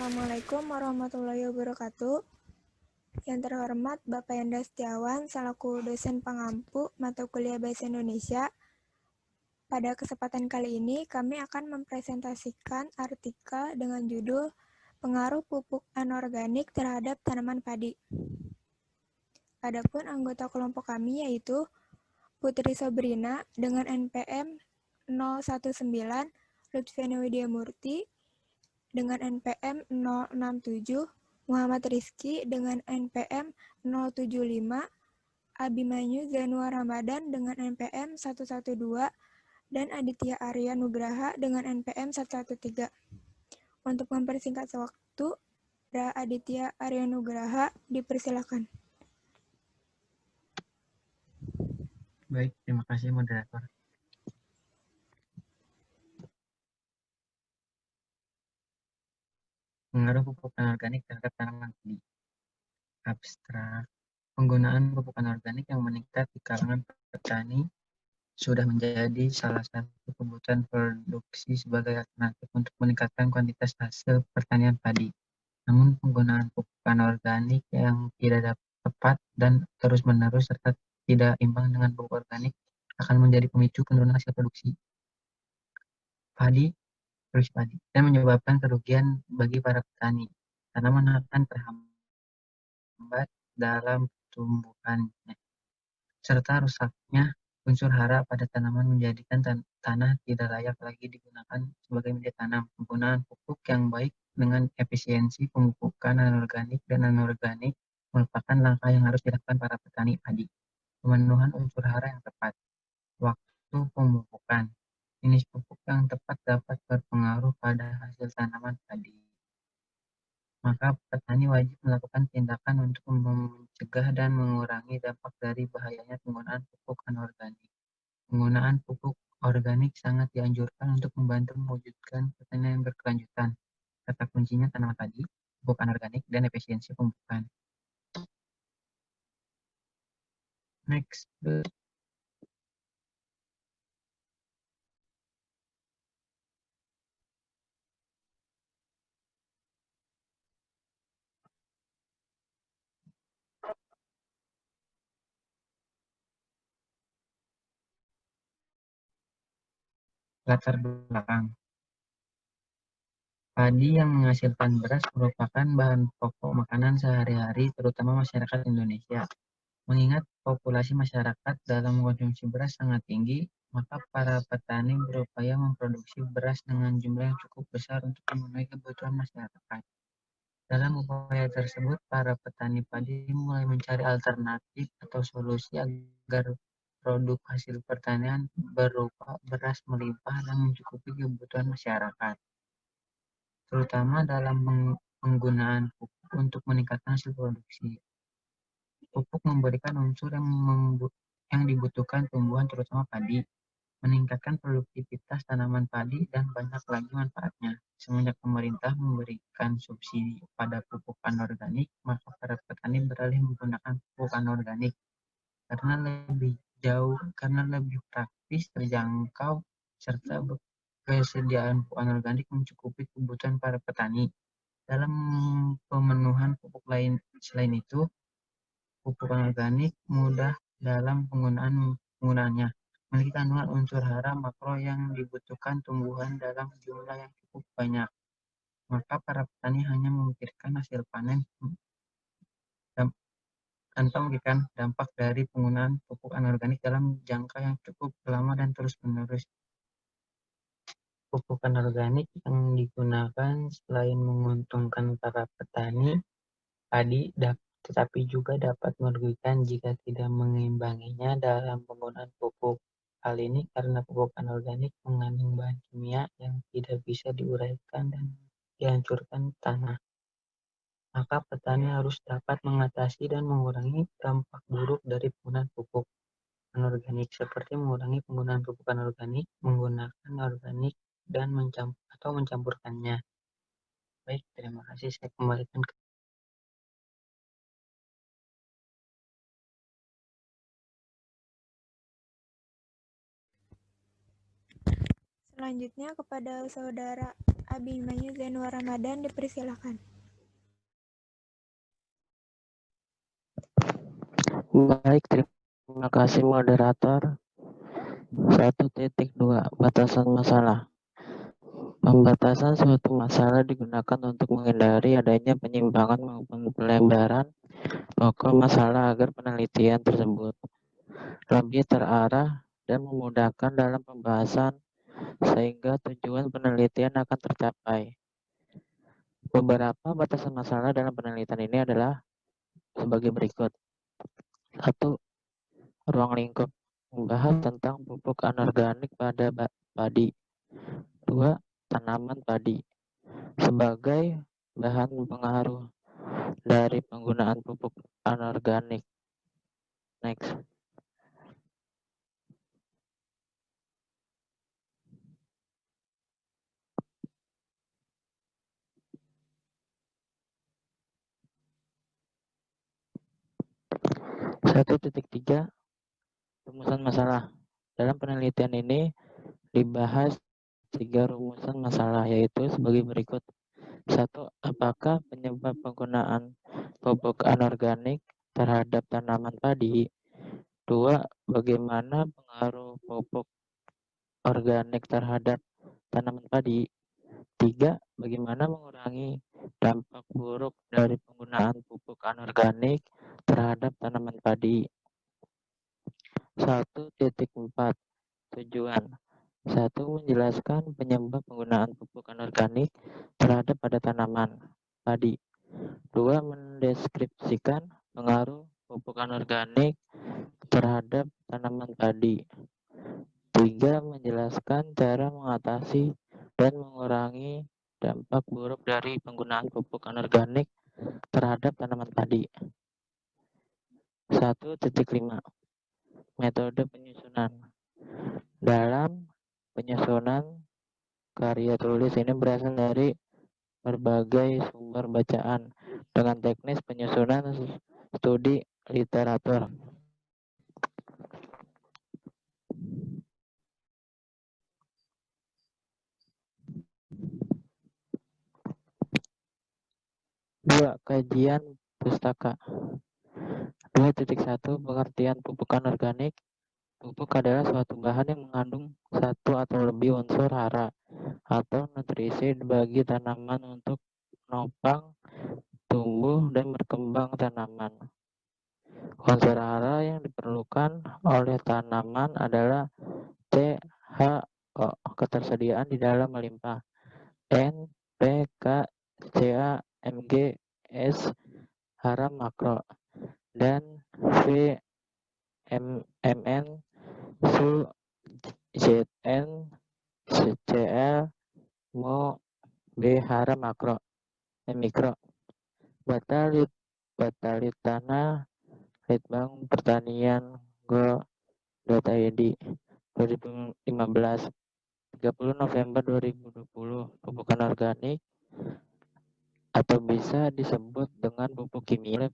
Assalamualaikum warahmatullahi wabarakatuh. Yang terhormat Bapak Yanda Setiawan, selaku dosen pengampu mata kuliah Bahasa Indonesia. Pada kesempatan kali ini, kami akan mempresentasikan artikel dengan judul Pengaruh Pupuk Anorganik Terhadap Tanaman Padi. Adapun anggota kelompok kami yaitu Putri Sabrina dengan NPM 019, Lutfiana Widyamurti dengan NPM 067, Muhammad Rizky dengan NPM 075, Abimanyu Zanuar Ramadan dengan NPM 112, dan Aditya Arya Nugraha dengan NPM 113. Untuk mempersingkat waktu, Aditya Arya Nugraha dipersilakan. Baik, terima kasih moderator. Pengaruh pupuk anorganik terhadap tanaman padi. Abstrak. Penggunaan pupuk anorganik yang meningkat di kalangan petani sudah menjadi salah satu kebutuhan produksi sebagai alternatif untuk meningkatkan kuantitas hasil pertanian padi. Namun penggunaan pupuk anorganik yang tidak tepat dan terus-menerus serta tidak imbang dengan pupuk organik akan menjadi pemicu penurunan hasil produksi padi dan menyebabkan kerugian bagi para petani. Tanaman akan terhambat dalam pertumbuhannya, serta rusaknya unsur hara pada tanaman menjadikan tanah tidak layak lagi digunakan sebagai media tanam. Penggunaan pupuk yang baik dengan efisiensi pemupukan anorganik dan anorganik merupakan langkah yang harus dilakukan para petani padi. Pemenuhan unsur hara yang tepat. Waktu pemupukan. Jenis pupuk yang tepat dapat berpengaruh pada hasil tanaman padi. Maka petani wajib melakukan tindakan untuk mencegah dan mengurangi dampak dari bahayanya penggunaan pupuk anorganik. Penggunaan pupuk organik sangat dianjurkan untuk membantu mewujudkan pertanian yang berkelanjutan. Kata kuncinya tanaman padi, pupuk anorganik, dan efisiensi pemupukan. Next. Latar belakang. Padi yang menghasilkan beras merupakan bahan pokok makanan sehari-hari, terutama masyarakat Indonesia. Mengingat populasi masyarakat dalam mengkonsumsi beras sangat tinggi, maka para petani berupaya memproduksi beras dengan jumlah yang cukup besar untuk memenuhi kebutuhan masyarakat. Dalam upaya tersebut, para petani padi mulai mencari alternatif atau solusi agar produk hasil pertanian berupa beras melimpah dan mencukupi kebutuhan masyarakat, terutama dalam penggunaan pupuk untuk meningkatkan hasil produksi. Pupuk memberikan unsur yang dibutuhkan tumbuhan terutama padi, meningkatkan produktivitas tanaman padi, dan banyak lagi manfaatnya. Semenjak pemerintah memberikan subsidi pada pupuk anorganik, maka para petani beralih menggunakan pupuk anorganik karena lebih praktis, terjangkau, serta kesediaan pupuk anorganik mencukupi kebutuhan para petani. Dalam pemenuhan pupuk lain selain itu, pupuk anorganik mudah dalam penggunaannya, memiliki kandungan unsur hara makro yang dibutuhkan tumbuhan dalam jumlah yang cukup banyak. Maka para petani hanya memikirkan hasil panen tanpa memikirkan dampak dari penggunaan pupuk anorganik dalam jangka yang cukup lama dan terus-menerus. Pupuk anorganik yang digunakan selain menguntungkan para petani padi, tetapi juga dapat merugikan jika tidak mengimbanginya dalam penggunaan pupuk. Hal ini karena pupuk anorganik mengandung bahan kimia yang tidak bisa diuraikan dan dihancurkan tanah. Maka petani harus dapat mengatasi dan mengurangi dampak buruk dari penggunaan pupuk anorganik, seperti mengurangi penggunaan pupuk anorganik, menggunakan organik, dan mencampurkannya. Baik, terima kasih. Saya kembalikan ke Selanjutnya kepada Saudara Abimanyu Zainur Ramadan dipersilakan. Baik, terima kasih moderator. 1.2 Batasan masalah. Pembatasan suatu masalah digunakan untuk menghindari adanya penyimpangan maupun pelebaran pokok masalah agar penelitian tersebut lebih terarah dan memudahkan dalam pembahasan sehingga tujuan penelitian akan tercapai. Beberapa batasan masalah dalam penelitian ini adalah sebagai berikut. 1. Ruang lingkup membahas tentang pupuk anorganik pada padi. 2. Tanaman padi sebagai bahan pengaruh dari penggunaan pupuk anorganik. Next. Satu titik tiga rumusan masalah. Dalam penelitian ini dibahas 3 rumusan masalah, yaitu sebagai berikut. 1. Apakah penyebab penggunaan pupuk anorganik terhadap tanaman padi? 2. Bagaimana pengaruh pupuk organik terhadap tanaman padi? 3. Bagaimana mengurangi dampak buruk dari penggunaan pupuk anorganik terhadap tanaman padi? 1.4 Tujuan. 1. Menjelaskan penyebab penggunaan pupuk anorganik terhadap pada tanaman padi. 2. Mendeskripsikan pengaruh pupuk anorganik terhadap tanaman padi. 3. Menjelaskan cara mengatasi dan mengurangi dampak buruk dari penggunaan pupuk anorganik terhadap tanaman padi. 1.5 Metode penyusunan. Dalam penyusunan karya tulis ini berasal dari berbagai sumber bacaan dengan teknis penyusunan studi literatur. Dua, kajian pustaka. 2.1 Pengertian pupuk anorganik. Pupuk adalah suatu bahan yang mengandung satu atau lebih unsur hara atau nutrisi bagi tanaman untuk menopang tumbuh dan berkembang tanaman. Unsur hara yang diperlukan oleh tanaman adalah CHO, ketersediaan di dalam melimpah, N, P, K, Ca, Mg, S, hara makro, dan V, Mn, Su, Zn, Cl, Mo, B, hara makro, mikro. Batalitana, Litbang Pertanian, Go.id, 2015, 30 November 2020, pupuk anorganik atau bisa disebut dengan pupuk kimia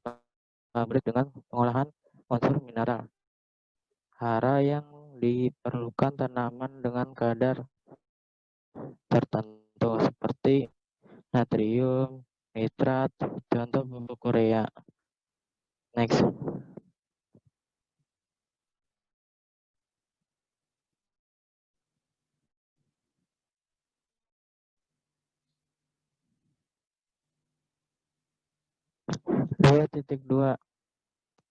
pabrik dengan pengolahan unsur mineral hara yang diperlukan tanaman dengan kadar tertentu seperti natrium, nitrat, contoh pupuk urea. Next. Dua.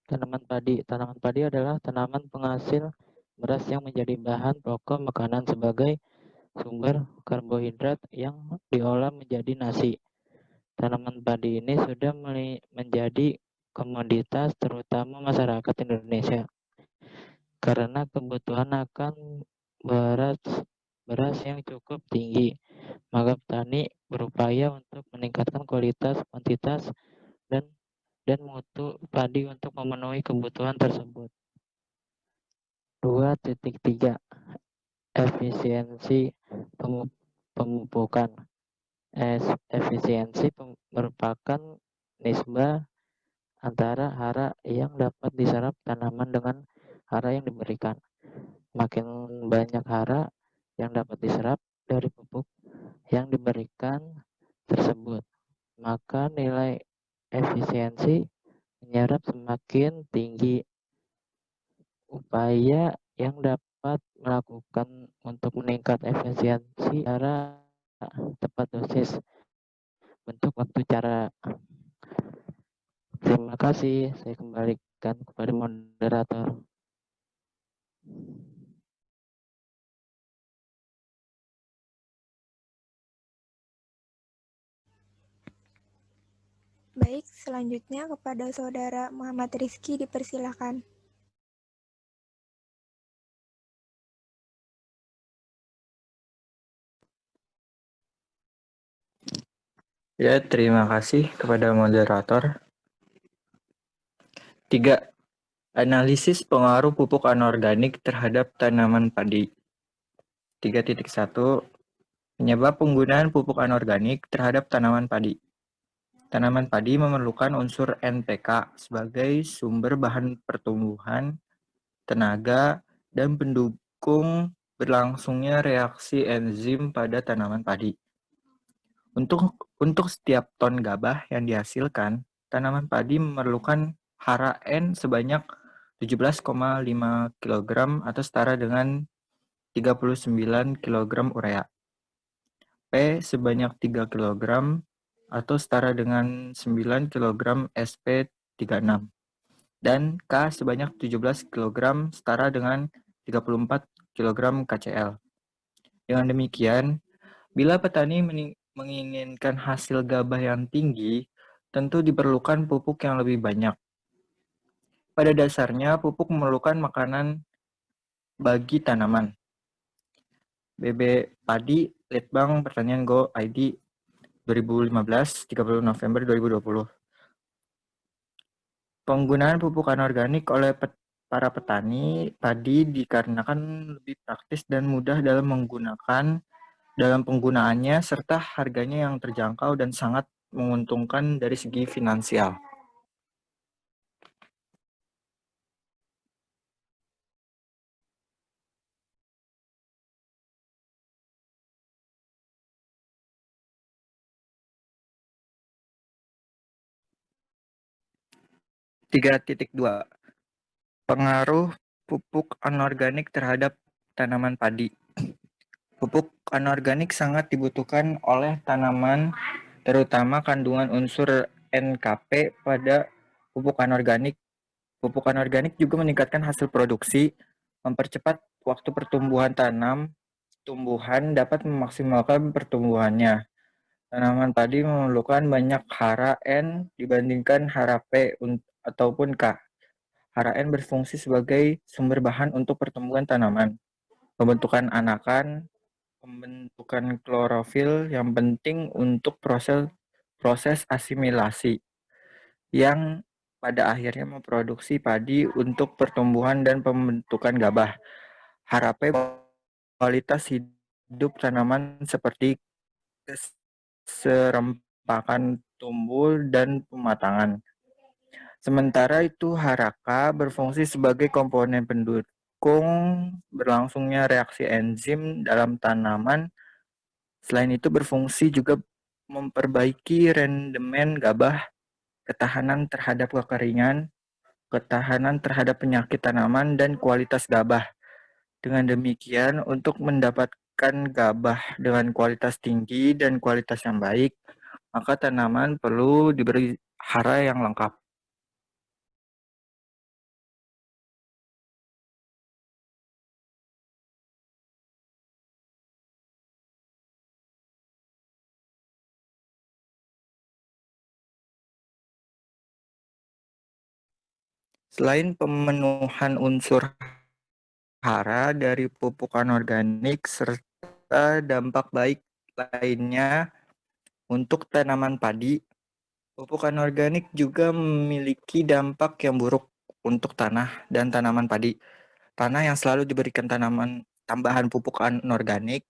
Tanaman padi. Tanaman padi adalah tanaman penghasil beras yang menjadi bahan pokok makanan sebagai sumber karbohidrat yang diolah menjadi nasi. Tanaman padi ini sudah menjadi komoditas terutama masyarakat Indonesia karena kebutuhan akan beras yang cukup tinggi. Maka petani berupaya untuk meningkatkan kualitas, kuantitas, dan mutu padi untuk memenuhi kebutuhan tersebut. 2.3 Efisiensi pemupukan. Efisiensi merupakan nisbah antara hara yang dapat diserap tanaman dengan hara yang diberikan. Makin banyak hara yang dapat diserap dari pupuk yang diberikan tersebut, maka nilai efisiensi menyerap semakin tinggi. Upaya yang dapat melakukan untuk meningkat efisiensi cara tepat dosis, bentuk, waktu, cara. Terima kasih. Saya kembalikan kepada moderator. Baik, selanjutnya kepada Saudara Muhammad Rizky dipersilakan. Ya, terima kasih kepada moderator. 3. Analisis pengaruh pupuk anorganik terhadap tanaman padi. 3.1. Penyebab penggunaan pupuk anorganik terhadap tanaman padi. Tanaman padi memerlukan unsur NPK sebagai sumber bahan pertumbuhan, tenaga, dan pendukung berlangsungnya reaksi enzim pada tanaman padi. Untuk setiap ton gabah yang dihasilkan, tanaman padi memerlukan hara N sebanyak 17,5 kg atau setara dengan 39 kg urea. P sebanyak 3 kg atau setara dengan 9 kg SP36. Dan K sebanyak 17 kg setara dengan 34 kg KCl. Dengan demikian, bila petani menginginkan hasil gabah yang tinggi, tentu diperlukan pupuk yang lebih banyak. Pada dasarnya, pupuk memerlukan makanan bagi tanaman. BB Padi, Litbang Pertanian Go ID 2015, 30 November 2020. Penggunaan pupuk anorganik oleh para petani padi dikarenakan lebih praktis dan mudah dalam penggunaannya serta harganya yang terjangkau dan sangat menguntungkan dari segi finansial. Tiga titik dua. Pengaruh pupuk anorganik terhadap tanaman padi. Pupuk anorganik sangat dibutuhkan oleh tanaman, terutama kandungan unsur NKP pada pupuk anorganik. Pupuk anorganik juga meningkatkan hasil produksi, mempercepat waktu pertumbuhan tumbuhan dapat memaksimalkan pertumbuhannya. Tanaman padi memerlukan banyak hara N dibandingkan hara P ataupun K. Hara N berfungsi sebagai sumber bahan untuk pertumbuhan tanaman, pembentukan anakan, pembentukan klorofil yang penting untuk proses asimilasi yang pada akhirnya memproduksi padi untuk pertumbuhan dan pembentukan gabah. Harapan kualitas hidup tanaman seperti keserempakan tumbuh dan pematangan. Sementara itu haraka berfungsi sebagai komponen pendukung berlangsungnya reaksi enzim dalam tanaman. Selain itu berfungsi juga memperbaiki rendemen gabah, ketahanan terhadap kekeringan, ketahanan terhadap penyakit tanaman, dan kualitas gabah. Dengan demikian, untuk mendapatkan gabah dengan kualitas tinggi dan kualitas yang baik, maka tanaman perlu diberi hara yang lengkap. Selain pemenuhan unsur hara dari pupuk anorganik serta dampak baik lainnya untuk tanaman padi, pupuk anorganik juga memiliki dampak yang buruk untuk tanah dan tanaman padi. Tanah yang selalu diberikan tambahan pupuk anorganik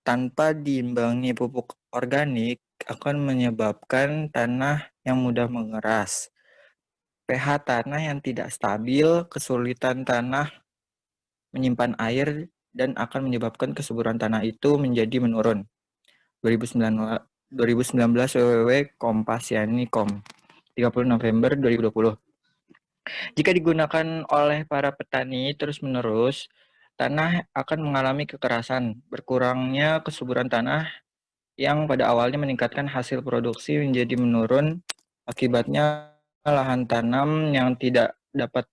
tanpa diimbangi pupuk organik akan menyebabkan tanah yang mudah mengeras, pH tanah yang tidak stabil, kesulitan tanah menyimpan air, dan akan menyebabkan kesuburan tanah itu menjadi menurun. 2019 www Kompasiani.com 30 November 2020. Jika digunakan oleh para petani terus-menerus, tanah akan mengalami kekerasan, berkurangnya kesuburan tanah yang pada awalnya meningkatkan hasil produksi menjadi menurun. Akibatnya lahan tanam yang tidak dapat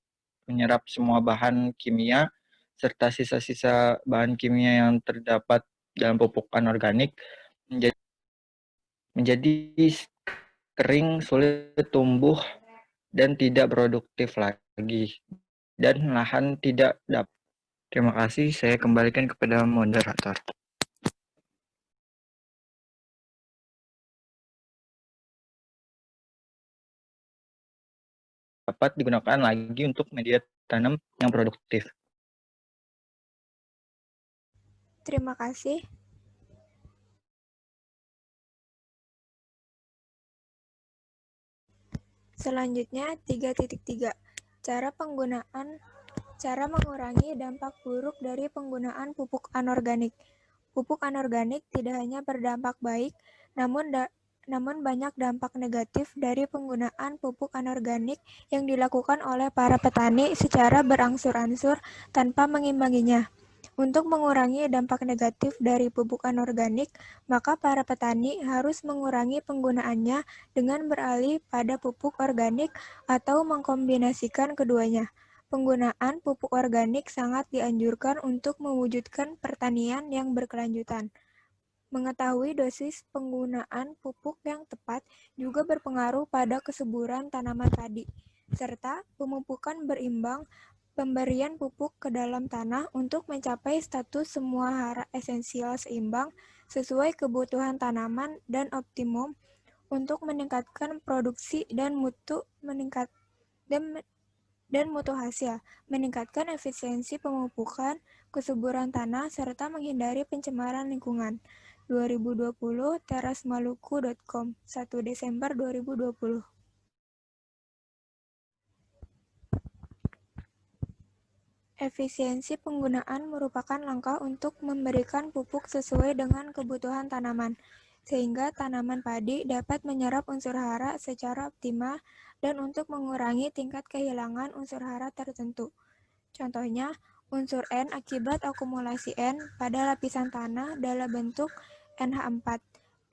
menyerap semua bahan kimia serta sisa-sisa bahan kimia yang terdapat dalam pupuk anorganik menjadi kering, sulit tumbuh, dan tidak produktif lagi. Dan lahan tidak dapat. Terima kasih, saya kembalikan kepada moderator. Dapat digunakan lagi untuk media tanam yang produktif. Terima kasih. Selanjutnya 3.3. Cara mengurangi dampak buruk dari penggunaan pupuk anorganik. Pupuk anorganik tidak hanya berdampak baik, namun banyak dampak negatif dari penggunaan pupuk anorganik yang dilakukan oleh para petani secara berangsur-angsur tanpa mengimbanginya. Untuk mengurangi dampak negatif dari pupuk anorganik, maka para petani harus mengurangi penggunaannya dengan beralih pada pupuk organik atau mengkombinasikan keduanya. Penggunaan pupuk organik sangat dianjurkan untuk mewujudkan pertanian yang berkelanjutan. Mengetahui dosis penggunaan pupuk yang tepat juga berpengaruh pada kesuburan tanaman padi, serta pemupukan berimbang. Pemberian pupuk ke dalam tanah untuk mencapai status semua hara esensial seimbang sesuai kebutuhan tanaman dan optimum untuk meningkatkan produksi dan mutu hasil, meningkatkan efisiensi pemupukan, kesuburan tanah, serta menghindari pencemaran lingkungan. 2020 terasmaluku.com 1 Desember 2020. Efisiensi penggunaan merupakan langkah untuk memberikan pupuk sesuai dengan kebutuhan tanaman, sehingga tanaman padi dapat menyerap unsur hara secara optimal dan untuk mengurangi tingkat kehilangan unsur hara tertentu. Contohnya, unsur N akibat akumulasi N pada lapisan tanah dalam bentuk NH4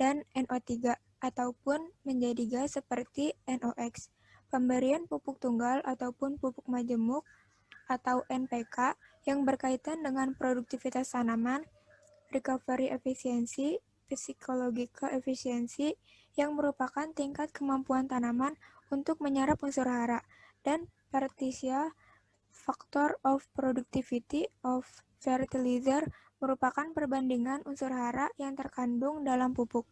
dan NO3 ataupun menjadi gas seperti NOx. Pemberian pupuk tunggal ataupun pupuk majemuk atau NPK yang berkaitan dengan produktivitas tanaman, recovery efisiensi, physiological efficiency yang merupakan tingkat kemampuan tanaman untuk menyerap unsur hara, dan partial factor of productivity of fertilizer merupakan perbandingan unsur hara yang terkandung dalam pupuk.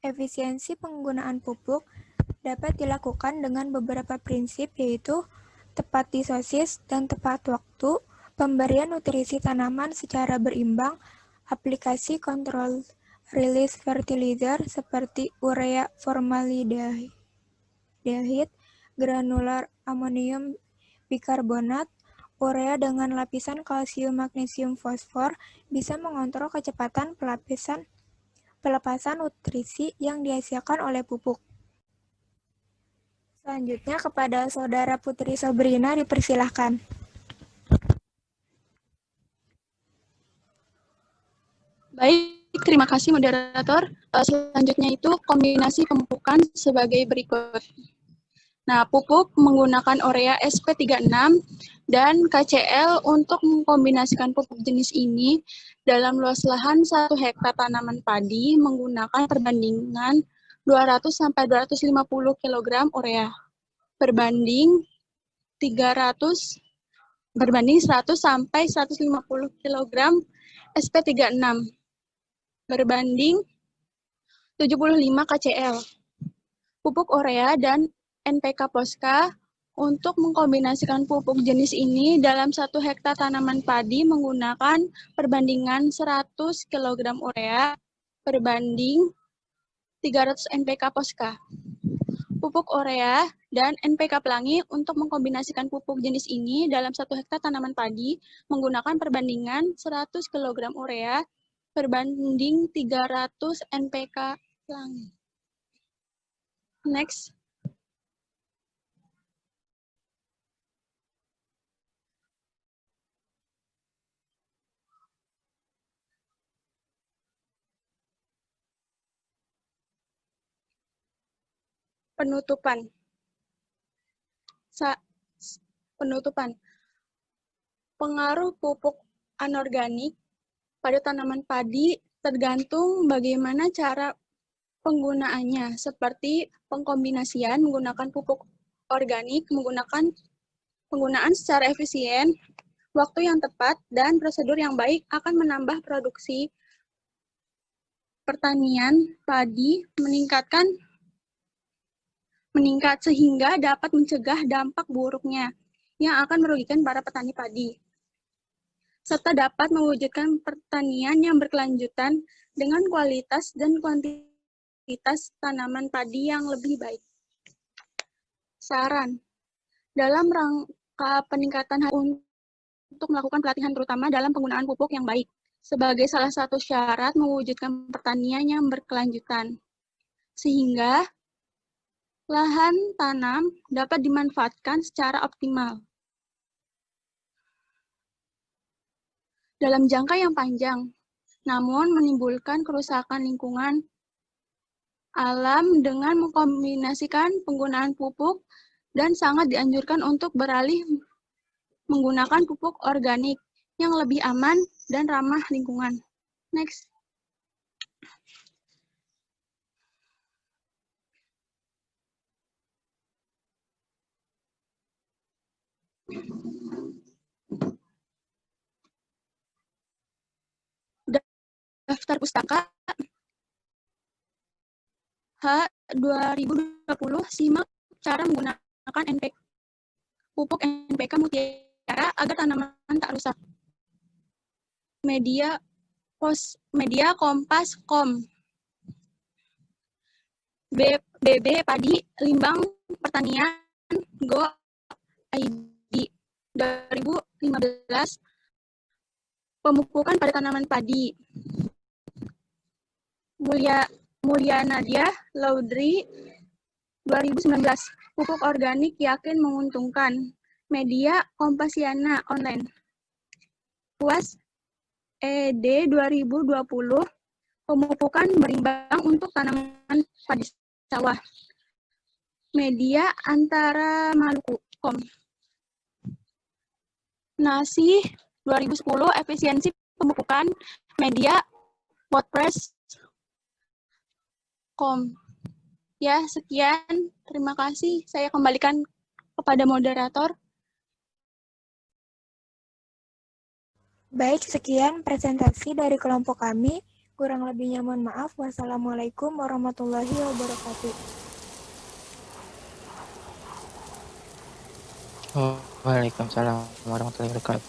Efisiensi penggunaan pupuk dapat dilakukan dengan beberapa prinsip, yaitu tepat dosis dan tepat waktu, pemberian nutrisi tanaman secara berimbang, aplikasi kontrol release fertilizer seperti urea formaldehyde, granular amonium bikarbonat, urea dengan lapisan kalsium, magnesium, fosfor bisa mengontrol kecepatan pelepasan nutrisi yang dihasilkan oleh pupuk. Selanjutnya kepada Saudara Putri Sobrina dipersilahkan. Baik, terima kasih moderator. Selanjutnya itu kombinasi pemupukan sebagai berikut. Nah, pupuk menggunakan urea SP36 dan KCl untuk mengkombinasikan pupuk jenis ini dalam luas lahan 1 hektar tanaman padi menggunakan perbandingan 200-250 kg urea berbanding 100-150 kg SP36 berbanding 75 KCl. Pupuk urea dan NPK Posca untuk mengkombinasikan pupuk jenis ini dalam 1 hektar tanaman padi menggunakan perbandingan 100 kg urea berbanding 300 NPK Posca. Pupuk urea dan NPK pelangi untuk mengkombinasikan pupuk jenis ini dalam 1 hektar tanaman padi menggunakan perbandingan 100 kg urea berbanding 300 NPK pelangi. Next. Penutupan. Penutupan. Pengaruh pupuk anorganik pada tanaman padi tergantung bagaimana cara penggunaannya, seperti pengkombinasian menggunakan pupuk organik, penggunaan secara efisien, waktu yang tepat, dan prosedur yang baik akan menambah produksi pertanian padi meningkat sehingga dapat mencegah dampak buruknya yang akan merugikan para petani padi, serta dapat mewujudkan pertanian yang berkelanjutan dengan kualitas dan kuantitas tanaman padi yang lebih baik. Saran, dalam rangka peningkatan untuk melakukan pelatihan terutama dalam penggunaan pupuk yang baik, sebagai salah satu syarat mewujudkan pertanian yang berkelanjutan, sehingga lahan tanam dapat dimanfaatkan secara optimal. Dalam jangka yang panjang, namun menimbulkan kerusakan lingkungan alam dengan mengkombinasikan penggunaan pupuk dan sangat dianjurkan untuk beralih menggunakan pupuk organik yang lebih aman dan ramah lingkungan. Next. Daftar pustaka H2020, simak cara menggunakan pupuk NPK Mutiara agar tanaman tak rusak. Media Kompas.com, BB Padi Limbang Pertanian Go ID 2015, pemupukan pada tanaman padi. Mulia Nadia Laudri 2019, pupuk organik yakin menguntungkan. Media Kompasiana Online. UAS ED 2020, pemupukan berimbang untuk tanaman padi sawah. Media Antara Maluku.com. Nasi 2010, efisiensi pemupukan. Media WordPress.com. Ya, sekian. Terima kasih. Saya kembalikan kepada moderator. Baik, sekian presentasi dari kelompok kami. Kurang lebihnya mohon maaf. Wassalamualaikum warahmatullahi wabarakatuh. Waalaikumsalam warahmatullahi wabarakatuh.